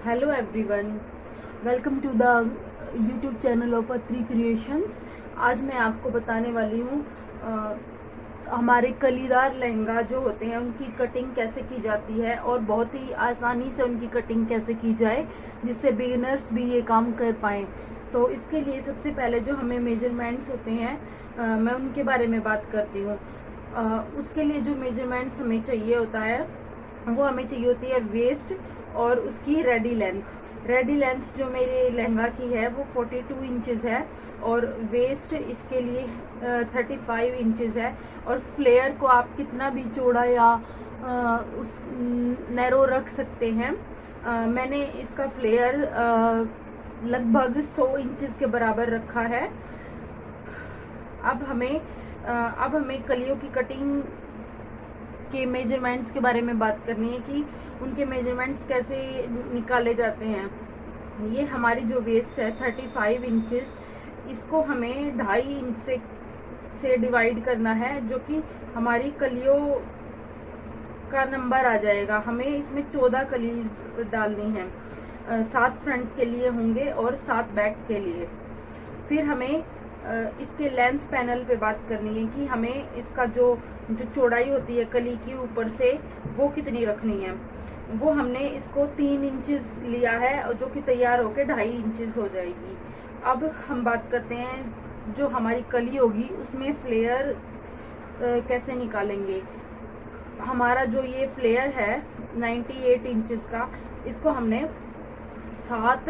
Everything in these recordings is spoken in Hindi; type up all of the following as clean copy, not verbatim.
Hello everyone, welcome to the YouTube channel of Atri creations. आज मैं आपको बताने वाली हूँ हमारे कलीदार लहंगा जो होते हैं उनकी कटिंग कैसे की जाती है और बहुत ही आसानी से उनकी कटिंग कैसे की जाए जिससे बिगिनर्स भी ये काम कर पाएँ। तो इसके लिए सबसे पहले जो हमें मेजरमेंट्स होते हैं मैं उनके बारे में बात करती हूँ। उसके लिए जो मेजरमेंट्स हमें चाहिए होता है वो हमें चाहिए होती है वेस्ट और उसकी रेडी लेंथ जो मेरे लहंगा की है वो 42 इंचज़ है और वेस्ट इसके लिए 35 इंचज़ है। और फ्लेयर को आप कितना भी चौड़ा या उस नैरो रख सकते हैं। मैंने इसका फ्लेयर लगभग 100 इंचज़ के बराबर रखा है। अब हमें कलियों की कटिंग के मेजरमेंट्स के बारे में बात करनी है कि उनके मेजरमेंट्स कैसे निकाले जाते हैं। ये हमारी जो वेस्ट है 35 इंचज़, इसको हमें 2.5 इंच से डिवाइड करना है, जो कि हमारी कलियों का नंबर आ जाएगा। हमें इसमें 14 कलीज डालनी है, 7 फ्रंट के लिए होंगे और 7 बैक के लिए। फिर हमें इसके लेंथ पैनल पे बात करनी है कि हमें इसका जो चौड़ाई होती है कली की ऊपर से वो कितनी रखनी है। वो हमने इसको 3 इंचज़ लिया है और जो कि तैयार होके 2.5 इंचज़ हो जाएगी। अब हम बात करते हैं जो हमारी कली होगी उसमें फ्लेयर कैसे निकालेंगे। हमारा जो ये फ्लेयर है 98 इंचज़ का, इसको हमने सात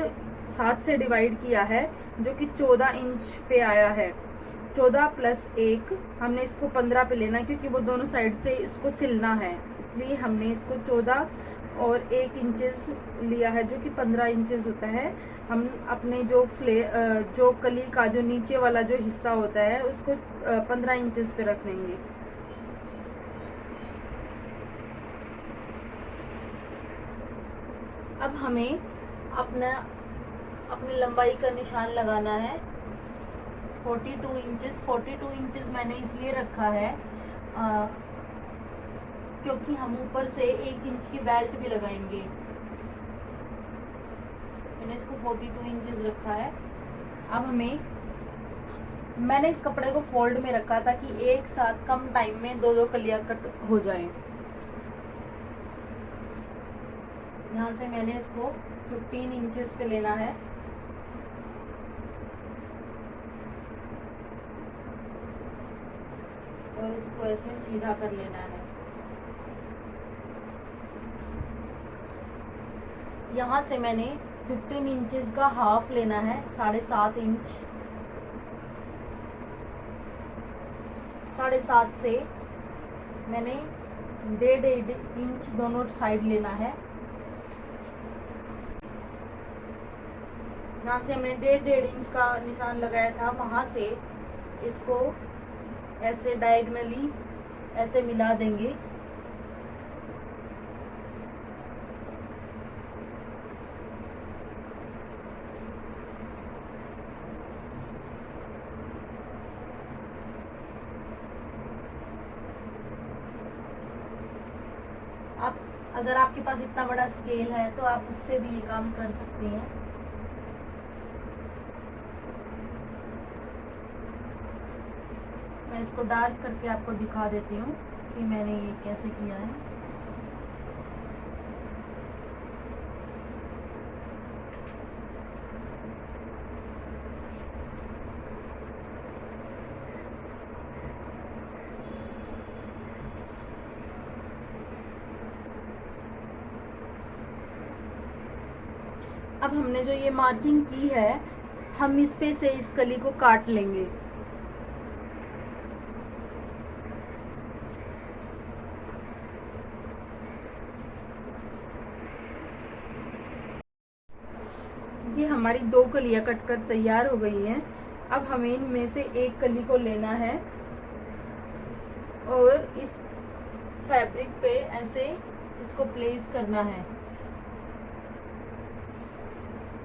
सात से डिवाइड किया है जो कि 14 इंच पे आया है। 14 प्लस 1, हमने इसको 15 पे लेना है क्योंकि वो दोनों साइड से इसको सिलना है, इसलिए हमने इसको 14 और 1 इंचज़ लिया है जो कि 15 इंचज़ होता है। हम अपने जो कली का जो नीचे वाला जो हिस्सा होता है उसको 15 इंचज़ पे रख लेंगे। अब हमें अपना अपनी लंबाई का निशान लगाना है 42 इंचज़। 42 इंचज़ मैंने इसलिए रखा है क्योंकि हम ऊपर से 1 इंच की बेल्ट भी लगाएंगे। मैंने इसको 42 इंचज़ रखा है। अब मैंने इस कपड़े को फोल्ड में रखा ताकि एक साथ कम टाइम में दो कलियां कट हो जाएं। यहाँ से मैंने इसको 15 इंचज़ पे लेना है और इसको ऐसे सीधा कर लेना है। यहाँ से मैंने 15 इंचज़ का हाफ लेना है, 7.5 इंच। 7.5 से मैंने 1.5 इंच दोनों साइड लेना है। यहाँ से हमने 1.5 इंच का निशान लगाया था, वहाँ से इसको ऐसे डायगनली ऐसे मिला देंगे। आप अगर आपके पास इतना बड़ा स्केल है तो आप उससे भी ये काम कर सकती हैं। मैं इसको डार्क करके आपको दिखा देती हूँ कि मैंने ये कैसे किया है। अब हमने जो ये मार्किंग की है, हम इस पे से इस कली को काट लेंगे। ये हमारी 2 कलियां कटकर तैयार हो गई हैं। अब हमें इनमें से एक कली को लेना है और इस फैब्रिक पे ऐसे इसको प्लेस करना है।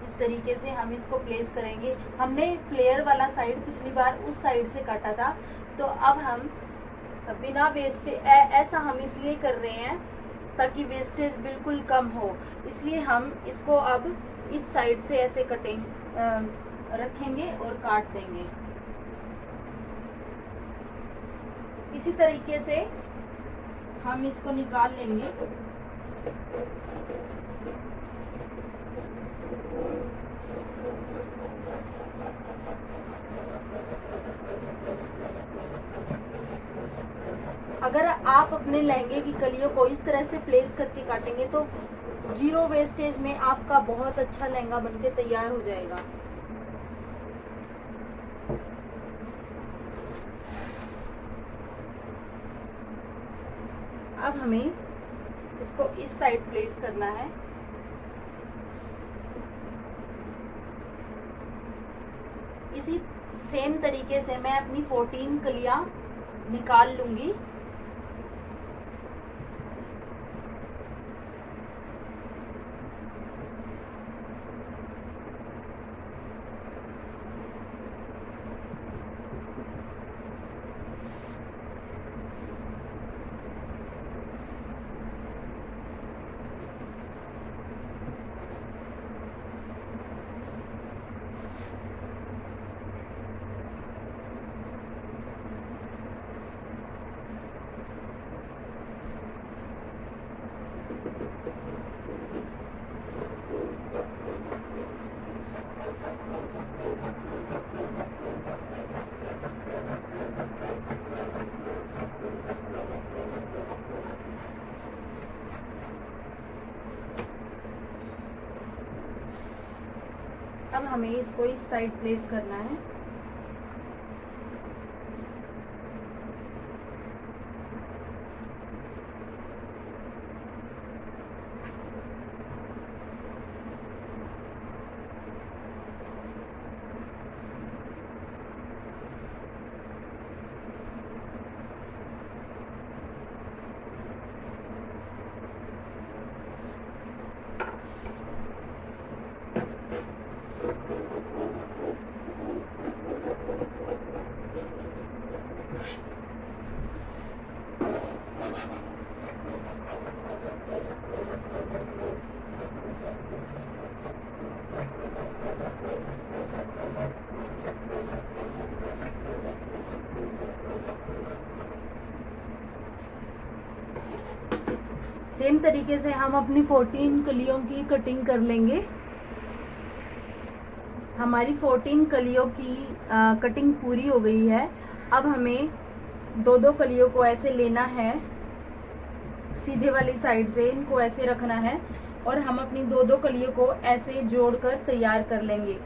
इस तरीके से हम इसको प्लेस करेंगे। हमने फ्लेयर वाला साइड पिछली बार उस साइड से काटा था, तो अब हम बिना वेस्ट ऐसा हम इसलिए कर रहे हैं ताकि वेस्टेज बिल्कुल कम हो। इसलिए हम इसको अब इस साइड से ऐसे कटिंग रखेंगे और काट देंगे। इसी तरीके से हम इसको निकाल लेंगे। अगर आप अपने लहंगे की कलियों को इस तरह से प्लेस करके काटेंगे तो 0 वेस्टेज में आपका बहुत अच्छा लहंगा बनके तैयार हो जाएगा। अब हमें इसको इस साइड प्लेस करना है। इसी सेम तरीके से मैं अपनी 14 कलियां निकाल लूंगी। अब हमें इसको इस साइड प्लेस करना है। सेम तरीके से हम अपनी 14 कलियों की कटिंग कर लेंगे। हमारी 14 कलियों की कटिंग पूरी हो गई है। अब हमें दो दो कलियों को ऐसे लेना है, सीधे वाली साइड से इनको ऐसे रखना है और हम अपनी दो दो कलियों को ऐसे जोड़कर तैयार कर लेंगे।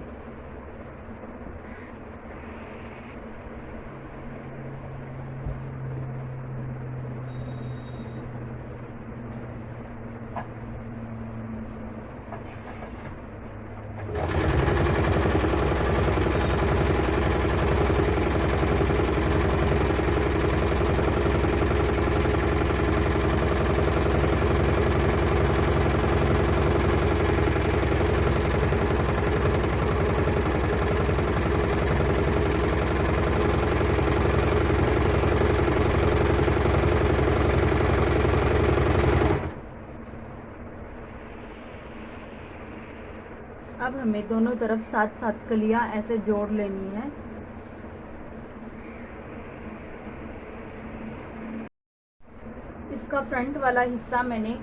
अब हमें दोनों तरफ 7-7 कलियां ऐसे जोड़ लेनी है। इसका फ्रंट वाला हिस्सा मैंने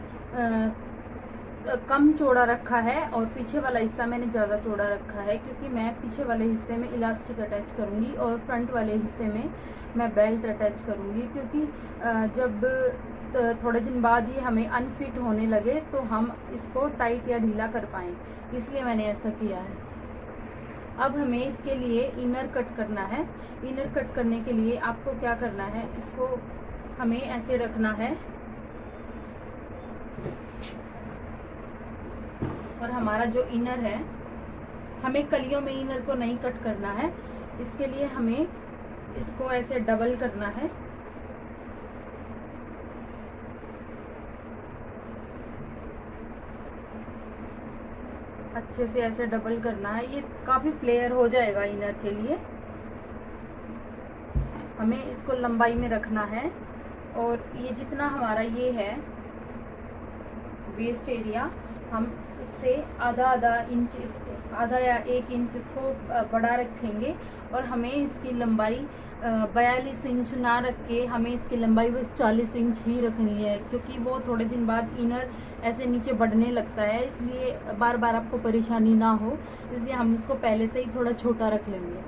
कम चौड़ा रखा है और पीछे वाला हिस्सा मैंने ज़्यादा चौड़ा रखा है, क्योंकि मैं पीछे वाले हिस्से में इलास्टिक अटैच करूँगी और फ्रंट वाले हिस्से में मैं बेल्ट अटैच करूँगी, क्योंकि जब थोड़े दिन बाद ये हमें अनफिट होने लगे तो हम इसको टाइट या ढीला कर पाएँ, इसलिए मैंने ऐसा किया है। अब हमें इसके लिए इनर कट करना है। इनर कट करने के लिए आपको क्या करना है, इसको हमें ऐसे रखना है और हमारा जो इनर है, हमें कलियों में इनर को नहीं कट करना है, इसके लिए हमें इसको ऐसे डबल करना है। अच्छे से ऐसे डबल करना है, ये काफ़ी फ्लेयर हो जाएगा इनर के लिए। हमें इसको लंबाई में रखना है और ये जितना हमारा ये है वेस्ट एरिया हम उससे आधा या 1 इंच इसको बड़ा रखेंगे। और हमें इसकी लंबाई 42 इंच ना रख के हमें इसकी लंबाई बस 40 इंच ही रखनी है, क्योंकि वो थोड़े दिन बाद इनर ऐसे नीचे बढ़ने लगता है, इसलिए बार बार आपको परेशानी ना हो, इसलिए हम इसको पहले से ही थोड़ा छोटा रख लेंगे।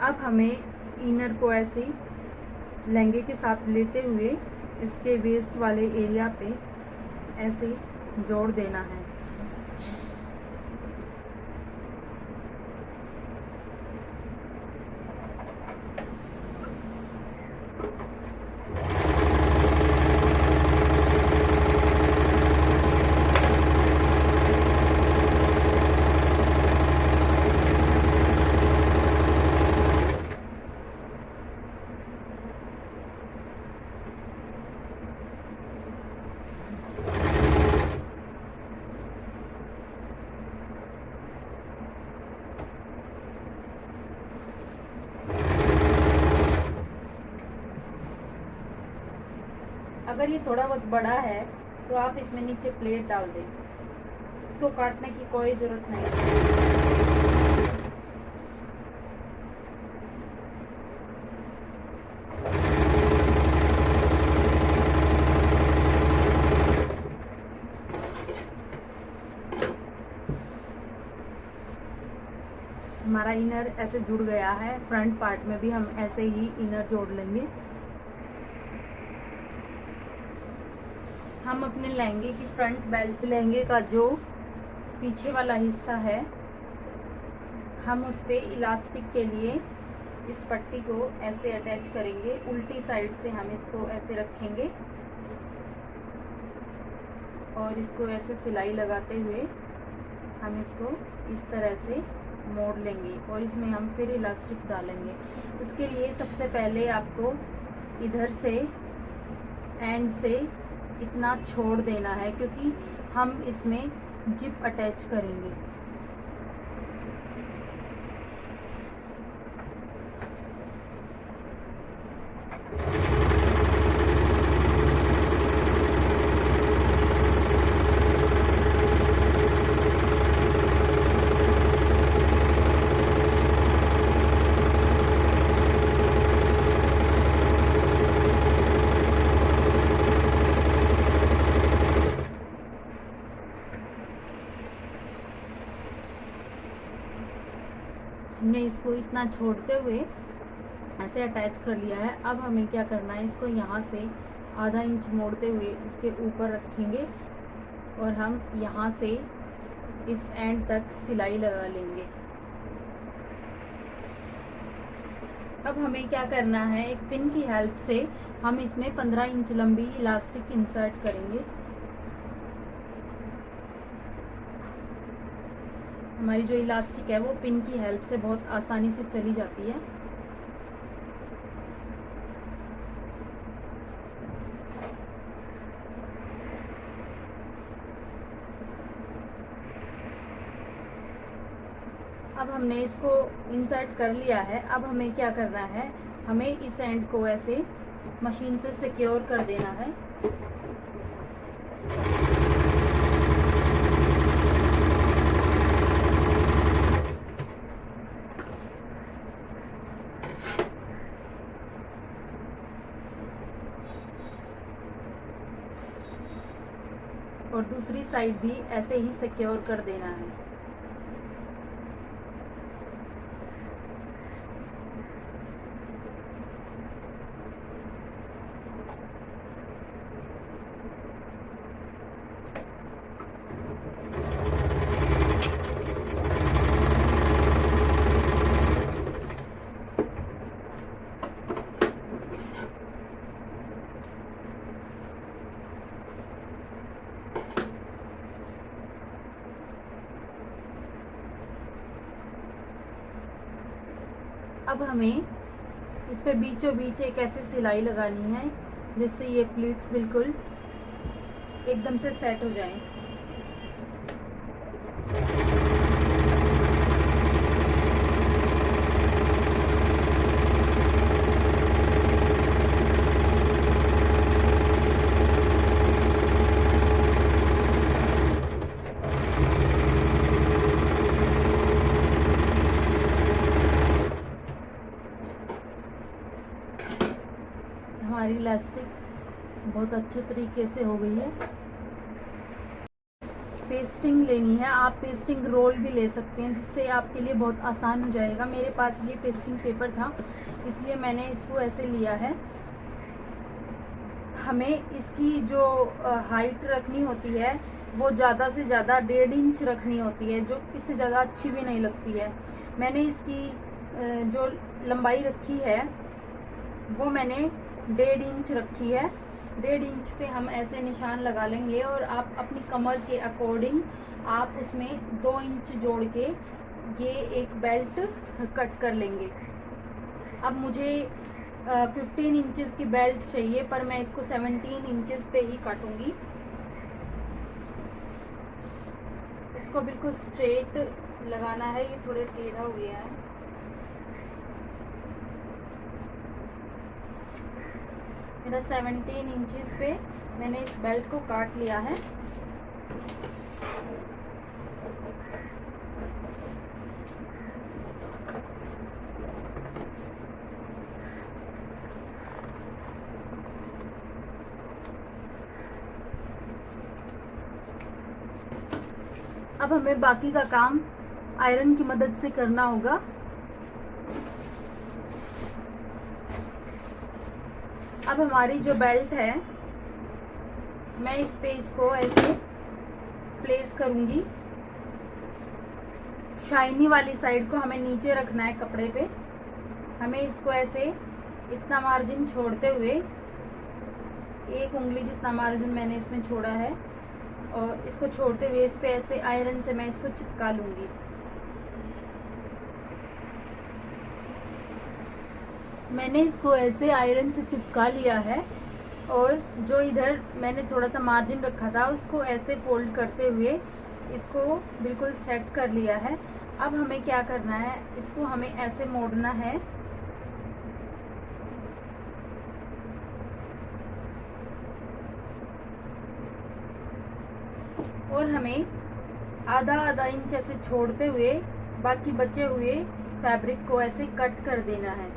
अब हमें इनर को ऐसे लहंगे के साथ लेते हुए इसके वेस्ट वाले एरिया पे ऐसे जोड़ देना है। अगर ये थोड़ा बहुत बड़ा है तो आप इसमें नीचे प्लेट डाल दें, इसको काटने की कोई ज़रूरत नहीं है। हमारा इनर ऐसे जुड़ गया है, फ्रंट पार्ट में भी हम ऐसे ही इनर जोड़ लेंगे। हम अपने लहंगे की फ्रंट बेल्ट, लहंगे का जो पीछे वाला हिस्सा है, हम उस पे इलास्टिक के लिए इस पट्टी को ऐसे अटैच करेंगे। उल्टी साइड से हम इसको ऐसे रखेंगे और इसको ऐसे सिलाई लगाते हुए हम इसको इस तरह से मोड़ लेंगे और इसमें हम फिर इलास्टिक डालेंगे। उसके लिए सबसे पहले आपको इधर से एंड से इतना छोड़ देना है, क्योंकि हम इसमें जिप अटैच करेंगे। हमने इसको इतना छोड़ते हुए ऐसे अटैच कर लिया है। अब हमें क्या करना है, इसको यहाँ से आधा इंच मोड़ते हुए इसके ऊपर रखेंगे और हम यहाँ से इस एंड तक सिलाई लगा लेंगे। अब हमें क्या करना है, एक पिन की हेल्प से हम इसमें 15 इंच लंबी इलास्टिक इंसर्ट करेंगे। हमारी जो इलास्टिक है वो पिन की हेल्प से बहुत आसानी से चली जाती है। अब हमने इसको इंसर्ट कर लिया है। अब हमें क्या करना है, हमें इस एंड को ऐसे मशीन से सिक्योर कर देना है। और दूसरी साइड भी ऐसे ही सिक्योर कर देना है। अब हमें इस पे बीचों बीच एक ऐसी सिलाई लगानी है जिससे ये प्लीट्स बिल्कुल एकदम से सेट हो जाएं। बहुत अच्छे तरीके से हो गई है। पेस्टिंग लेनी है, आप पेस्टिंग रोल भी ले सकते हैं, जिससे आपके लिए बहुत आसान हो जाएगा। मेरे पास ये पेस्टिंग पेपर था, इसलिए मैंने इसको ऐसे लिया है। हमें इसकी जो हाइट रखनी होती है वो ज़्यादा से ज़्यादा 1.5 इंच रखनी होती है, जो इससे ज़्यादा अच्छी भी नहीं लगती है। मैंने इसकी जो लंबाई रखी है वो मैंने 1.5 इंच रखी है। 1.5 इंच पे हम ऐसे निशान लगा लेंगे और आप अपनी कमर के अकॉर्डिंग आप उसमें 2 इंच जोड़ के ये एक बेल्ट कट कर लेंगे। अब मुझे 15 इंचेस की बेल्ट चाहिए, पर मैं इसको 17 इंचेस पे ही काटूंगी। इसको बिल्कुल स्ट्रेट लगाना है, ये थोड़े टेढ़ा हो गया है। मेरा 17 इंचेस पे मैंने इस बेल्ट को काट लिया है। अब हमें बाकी का काम आयरन की मदद से करना होगा। अब हमारी जो बेल्ट है, मैं इस पे इसको ऐसे प्लेस करूंगी। शाइनी वाली साइड को हमें नीचे रखना है कपड़े पे। हमें इसको ऐसे इतना मार्जिन छोड़ते हुए, 1 उंगली जितना मार्जिन मैंने इसमें छोड़ा है, और इसको छोड़ते हुए इस पे ऐसे आयरन से मैं इसको चिपका लूंगी। मैंने इसको ऐसे आयरन से चिपका लिया है, और जो इधर मैंने थोड़ा सा मार्जिन रखा था उसको ऐसे फोल्ड करते हुए इसको बिल्कुल सेट कर लिया है। अब हमें क्या करना है, इसको हमें ऐसे मोड़ना है, और हमें आधा आधा इंच ऐसे छोड़ते हुए बाकी बचे हुए फैब्रिक को ऐसे कट कर देना है।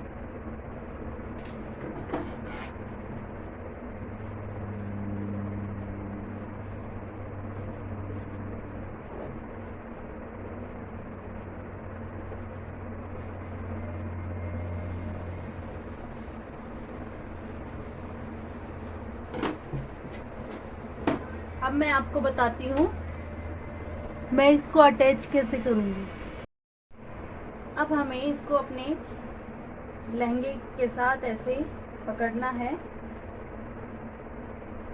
अब मैं आपको बताती हूँ मैं इसको अटैच कैसे करूँगी। अब हमें इसको अपने लहंगे के साथ ऐसे पकड़ना है।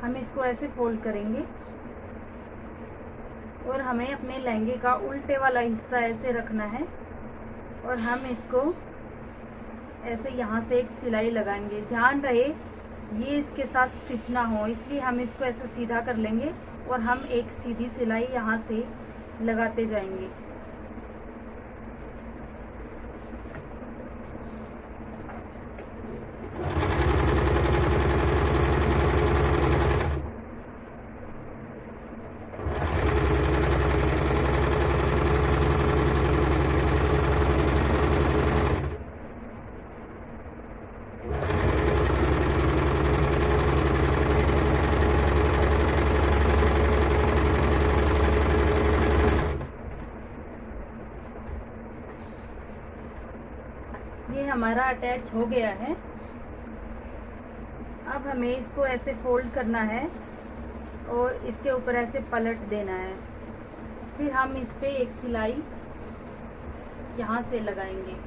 हम इसको ऐसे फोल्ड करेंगे, और हमें अपने लहंगे का उल्टे वाला हिस्सा ऐसे रखना है, और हम इसको ऐसे यहाँ से एक सिलाई लगाएंगे। ध्यान रहे ये इसके साथ स्टिच ना हो, इसलिए हम इसको ऐसे सीधा कर लेंगे और हम एक सीधी सिलाई यहाँ से लगाते जाएंगे। ये हमारा अटैच हो गया है। अब हमें इसको ऐसे फोल्ड करना है और इसके ऊपर ऐसे पलट देना है। फिर हम इस पे एक सिलाई यहाँ से लगाएंगे।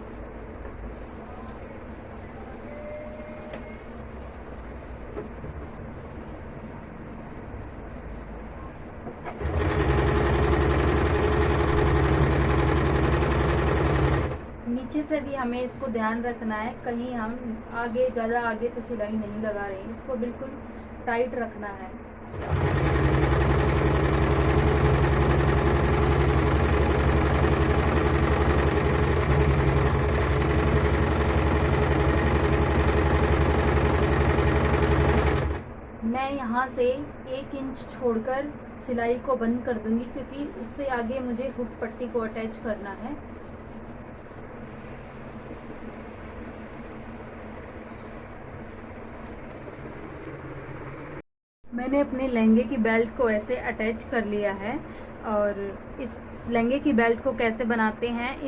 नीचे से भी हमें इसको ध्यान रखना है, कहीं हम आगे ज़्यादा आगे तो सिलाई नहीं लगा रहे हैं। इसको बिल्कुल टाइट रखना है। मैं यहाँ से 1 इंच छोड़कर सिलाई को बंद कर दूंगी, क्योंकि उससे आगे मुझे हुक पट्टी को अटैच करना है। मैंने अपने लहंगे की बेल्ट को ऐसे अटैच कर लिया है। और इस लहंगे की बेल्ट को कैसे बनाते हैं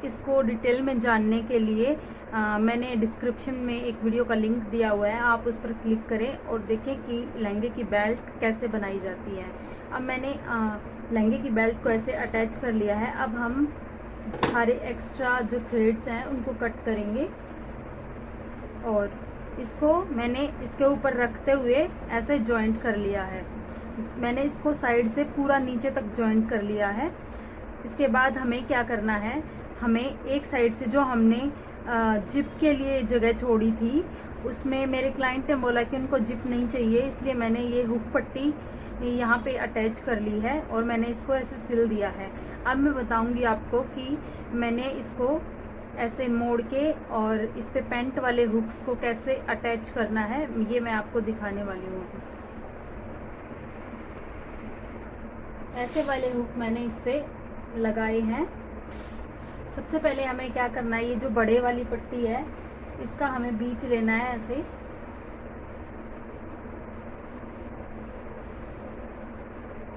इसको डिटेल में जानने के लिए मैंने डिस्क्रिप्शन में एक वीडियो का लिंक दिया हुआ है, आप उस पर क्लिक करें और देखें कि लहंगे की बेल्ट कैसे बनाई जाती है। अब मैंने लहंगे की बेल्ट को ऐसे अटैच कर लिया है। अब हम सारे एक्स्ट्रा जो थ्रेड्स हैं उनको कट करेंगे और इसको मैंने इसके ऊपर रखते हुए ऐसे जॉइंट कर लिया है। मैंने इसको साइड से पूरा नीचे तक जॉइंट कर लिया है। इसके बाद हमें क्या करना है, हमें एक साइड से जो हमने जिप के लिए जगह छोड़ी थी उसमें मेरे क्लाइंट ने बोला कि उनको जिप नहीं चाहिए, इसलिए मैंने ये हुक पट्टी यहाँ पे अटैच कर ली है और मैंने इसको ऐसे सिल दिया है। अब मैं बताऊंगी आपको कि मैंने इसको ऐसे मोड़ के और इस पे पेंट वाले हुक्स को कैसे अटैच करना है, ये मैं आपको दिखाने वाली हूँ। ऐसे वाले हुक मैंने इस पे लगाए हैं। सबसे पहले हमें क्या करना है, ये जो बड़े वाली पट्टी है इसका हमें बीच लेना है ऐसे,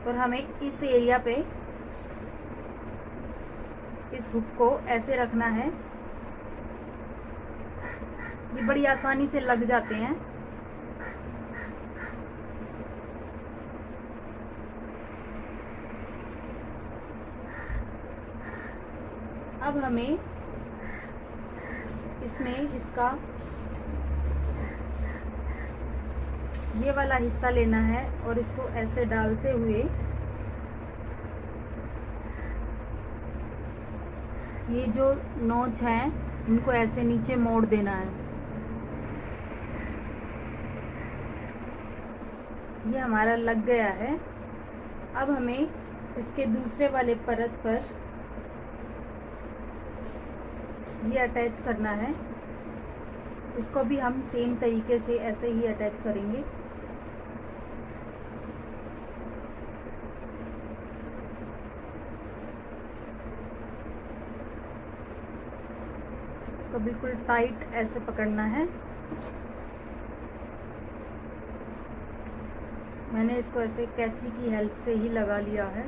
और हमें इस एरिया पे इस हुक को ऐसे रखना है। ये बड़ी आसानी से लग जाते हैं। अब हमें इसमें इसका ये वाला हिस्सा लेना है और इसको ऐसे डालते हुए ये जो नोच है इनको ऐसे नीचे मोड़ देना है। ये हमारा लग गया है। अब हमें इसके दूसरे वाले परत पर ये अटैच करना है। इसको भी हम सेम तरीके से ऐसे ही अटैच करेंगे। इसको बिल्कुल टाइट ऐसे पकड़ना है। मैंने इसको ऐसे कैंची की हेल्प से ही लगा लिया है।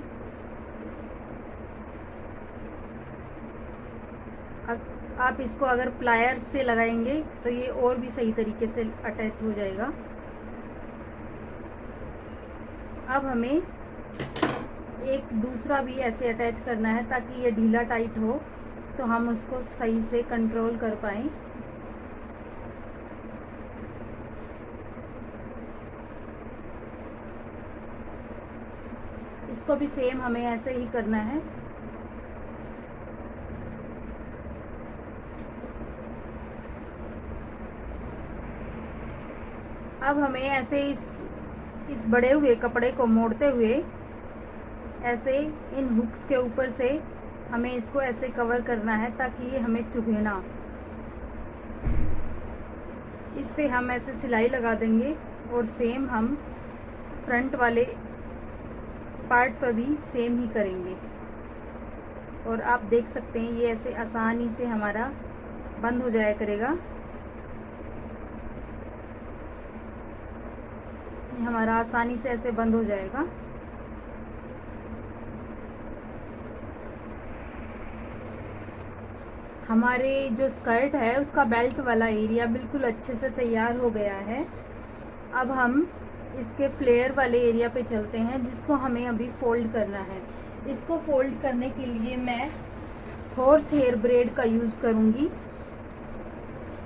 आप इसको अगर प्लायर्स से लगाएंगे तो ये और भी सही तरीके से अटैच हो जाएगा। अब हमें एक दूसरा भी ऐसे अटैच करना है ताकि ये ढीला टाइट हो तो हम उसको सही से कंट्रोल कर पाएँ। इसको भी सेम हमें ऐसे ही करना है। अब हमें ऐसे इस बड़े हुए कपड़े को मोड़ते हुए ऐसे इन हुक्स के ऊपर से हमें इसको ऐसे कवर करना है ताकि ये हमें चुभे ना। इस पे हम ऐसे सिलाई लगा देंगे और सेम हम फ्रंट वाले पार्ट पर भी सेम ही करेंगे। और आप देख सकते हैं ये ऐसे आसानी से हमारा बंद हो जाया करेगा। ये हमारा आसानी से ऐसे बंद हो जाएगा। हमारे जो स्कर्ट है उसका बेल्ट वाला एरिया बिल्कुल अच्छे से तैयार हो गया है। अब हम इसके फ्लेयर वाले एरिया पे चलते हैं जिसको हमें अभी फोल्ड करना है। इसको फोल्ड करने के लिए मैं हॉर्स हेयर ब्रेड का यूज़ करूँगी,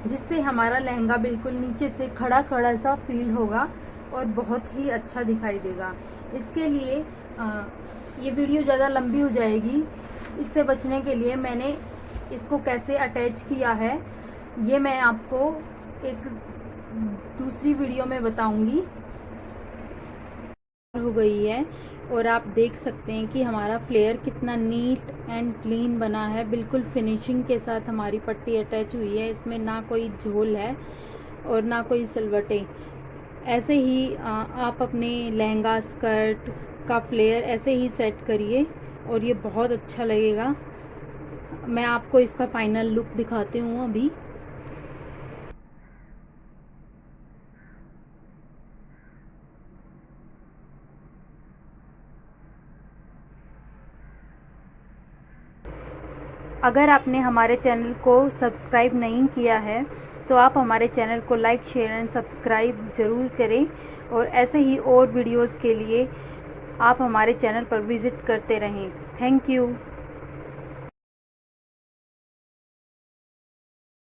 जिससे हमारा लहंगा बिल्कुल नीचे से खड़ा खड़ा सा फील होगा और बहुत ही अच्छा दिखाई देगा। इसके लिए ये वीडियो ज़्यादा लंबी हो जाएगी, इससे बचने के लिए मैंने इसको कैसे अटैच किया है ये मैं आपको एक दूसरी वीडियो में बताऊंगी। हो गई है और आप देख सकते हैं कि हमारा फ्लेयर कितना नीट एंड क्लीन बना है। बिल्कुल फिनिशिंग के साथ हमारी पट्टी अटैच हुई है। इसमें ना कोई झोल है और ना कोई सिलवटें। ऐसे ही आप अपने लहंगा स्कर्ट का फ्लेयर ऐसे ही सेट करिए और ये बहुत अच्छा लगेगा। मैं आपको इसका फाइनल लुक दिखाती हूँ अभी। अगर आपने हमारे चैनल को सब्सक्राइब नहीं किया है तो आप हमारे चैनल को लाइक, शेयर एंड सब्सक्राइब ज़रूर करें, और ऐसे ही और वीडियोज़ के लिए आप हमारे चैनल पर विज़िट करते रहें। Thank you.